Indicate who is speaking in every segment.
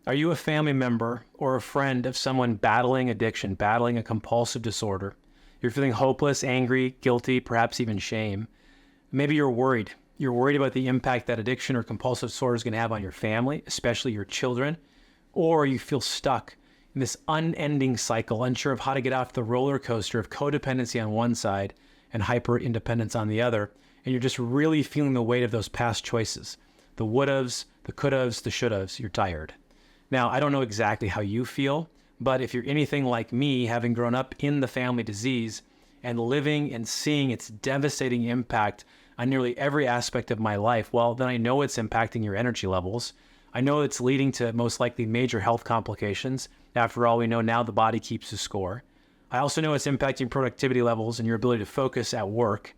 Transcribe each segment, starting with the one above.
Speaker 1: Are you a family member or a friend of someone battling addiction, battling a compulsive disorder? You're feeling hopeless, angry, guilty, perhaps even shame. Maybe you're worried. You're worried about the impact that addiction or compulsive disorder is going to have on your family, especially your children. Or you feel stuck in this unending cycle, unsure of how to get off the roller coaster of codependency on one side and hyper independence on the other. And you're just really feeling the weight of those past choices. The would-haves, the could-haves, the should-haves. You're tired. Now, I don't know exactly how you feel, but if you're anything like me, having grown up in the family disease and living and seeing its devastating impact on nearly every aspect of my life, well, then I know it's impacting your energy levels. I know it's leading to most likely major health complications. After all, we know now the body keeps the score. I also know it's impacting productivity levels and your ability to focus at work.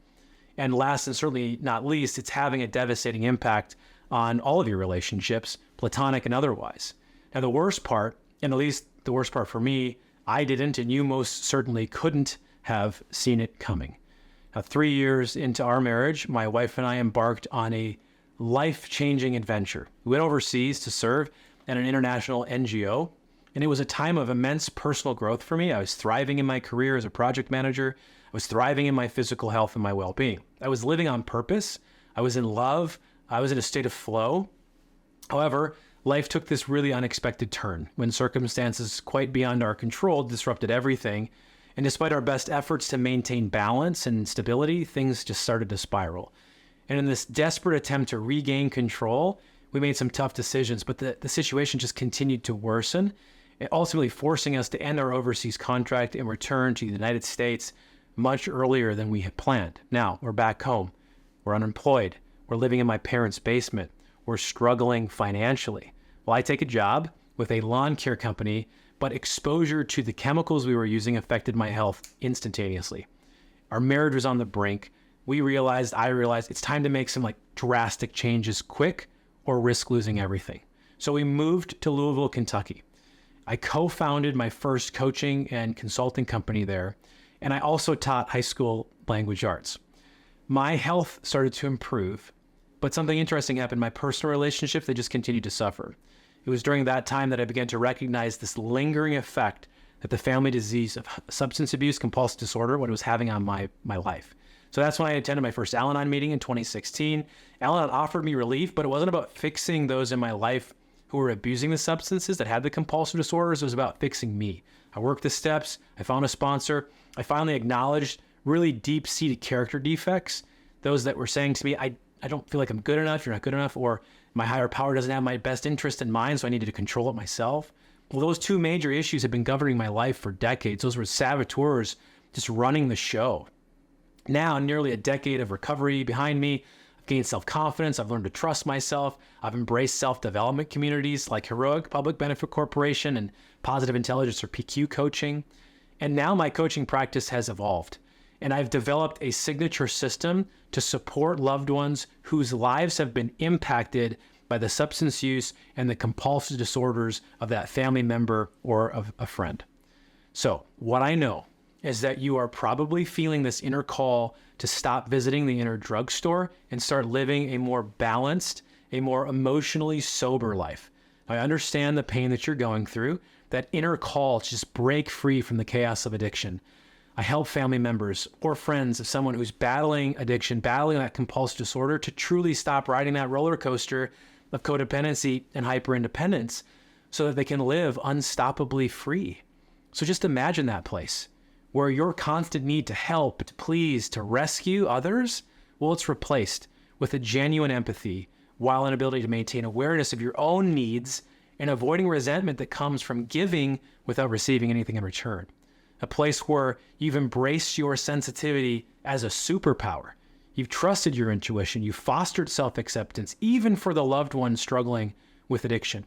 Speaker 1: And last and certainly not least, it's having a devastating impact on all of your relationships, platonic and otherwise. Now, the worst part, and at least the worst part for me, I didn't, and you most certainly couldn't have seen it coming. Now, 3 years into our marriage, my wife and I embarked on a life-changing adventure. We went overseas to serve at an international NGO, and it was a time of immense personal growth for me. I was thriving in my career as a project manager. I was thriving in my physical health and my well-being. I was living on purpose. I was in love. I was in a state of flow. However, life took this really unexpected turn when circumstances quite beyond our control disrupted everything. And despite our best efforts to maintain balance and stability, things just started to spiral. And in this desperate attempt to regain control, we made some tough decisions, but the situation just continued to worsen, ultimately forcing us to end our overseas contract and return to the United States much earlier than we had planned. Now, we're back home. We're unemployed. We're living in my parents' basement. We're struggling financially. Well, I take a job with a lawn care company, but exposure to the chemicals we were using affected my health instantaneously. Our marriage was on the brink. I realized it's time to make some drastic changes quick or risk losing everything. So we moved to Louisville, Kentucky. I co-founded my first coaching and consulting company there, and I also taught high school language arts. My health started to improve, but something interesting happened. My personal relationships, they just continued to suffer. It was during that time that I began to recognize this lingering effect that the family disease of substance abuse, compulsive disorder, what it was having on my life. So that's when I attended my first Al-Anon meeting in 2016. Al-Anon offered me relief, but it wasn't about fixing those in my life who were abusing the substances that had the compulsive disorders. It was about fixing me. I worked the steps. I found a sponsor. I finally acknowledged really deep-seated character defects, those that were saying to me, I don't feel like I'm good enough, you're not good enough, or my higher power doesn't have my best interest in mind, so I needed to control it myself. Well, those two major issues have been governing my life for decades. Those were saboteurs just running the show. Now, nearly a decade of recovery behind me, I've gained self-confidence, I've learned to trust myself, I've embraced self-development communities like Heroic Public Benefit Corporation and Positive Intelligence or PQ coaching. And now my coaching practice has evolved. And I've developed a signature system to support loved ones whose lives have been impacted by the substance use and the compulsive disorders of that family member or of a friend. So what I know is that you are probably feeling this inner call to stop visiting the inner drugstore and start living a more balanced, a more emotionally sober life. I understand the pain that you're going through, that inner call to just break free from the chaos of addiction. I help family members or friends of someone who's battling addiction, battling that compulsive disorder, to truly stop riding that roller coaster of codependency and hyperindependence so that they can live unstoppably free. So just imagine that place where your constant need to help, to please, to rescue others, well, it's replaced with a genuine empathy while an ability to maintain awareness of your own needs and avoiding resentment that comes from giving without receiving anything in return. A place where you've embraced your sensitivity as a superpower. You've trusted your intuition. You've fostered self-acceptance, even for the loved one struggling with addiction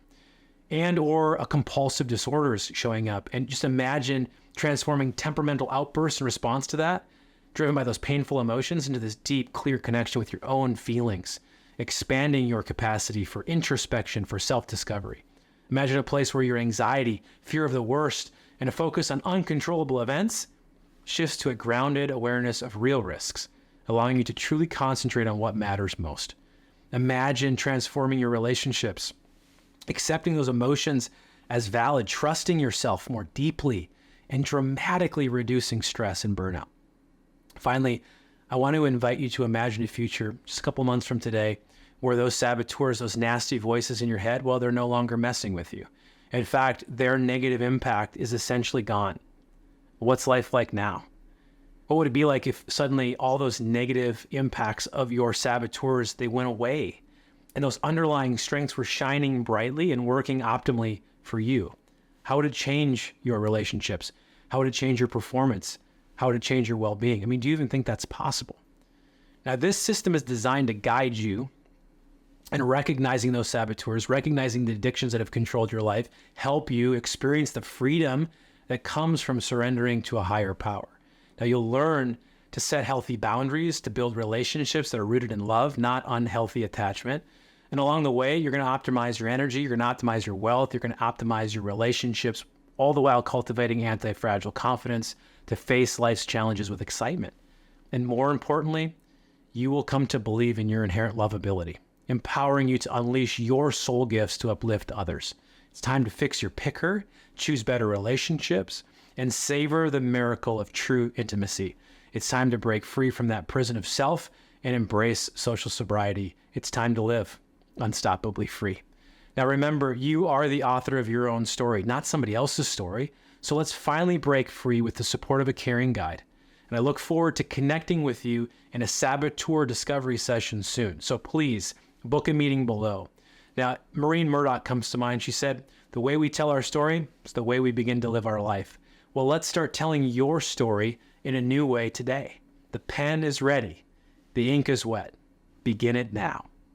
Speaker 1: and or a compulsive disorder is showing up. And just imagine transforming temperamental outbursts in response to that, driven by those painful emotions, into this deep, clear connection with your own feelings, expanding your capacity for introspection, for self-discovery. Imagine a place where your anxiety, fear of the worst, and a focus on uncontrollable events shifts to a grounded awareness of real risks, allowing you to truly concentrate on what matters most. Imagine transforming your relationships accepting those emotions as valid, trusting yourself more deeply, and dramatically reducing stress and burnout. Finally, I want to invite you to imagine a future just a couple months from today where those saboteurs, those nasty voices in your head, well, they're no longer messing with you. In fact, their negative impact is essentially gone. What's life like now? What would it be like if suddenly all those negative impacts of your saboteurs, they went away and those underlying strengths were shining brightly and working optimally for you? How would it change your relationships? How would it change your performance? How would it change your well-being? I mean, do you even think that's possible? Now, this system is designed to guide you in recognizing those saboteurs, recognizing the addictions that have controlled your life, help you experience the freedom that comes from surrendering to a higher power. Now, you'll learn to set healthy boundaries, to build relationships that are rooted in love, not unhealthy attachment. And along the way, you're going to optimize your energy, you're going to optimize your wealth, you're going to optimize your relationships, all the while cultivating anti-fragile confidence to face life's challenges with excitement. And more importantly, you will come to believe in your inherent lovability, empowering you to unleash your soul gifts to uplift others. It's time to fix your picker, choose better relationships, and savor the miracle of true intimacy. It's time to break free from that prison of self and embrace social sobriety. It's time to live unstoppably free. Now remember, you are the author of your own story, not somebody else's story. So let's finally break free with the support of a caring guide. And I look forward to connecting with you in a saboteur discovery session soon. So please book a meeting below. Now, Maureen Murdoch comes to mind. She said, the way we tell our story is the way we begin to live our life. Well, let's start telling your story in a new way today. The pen is ready. The ink is wet. Begin it now.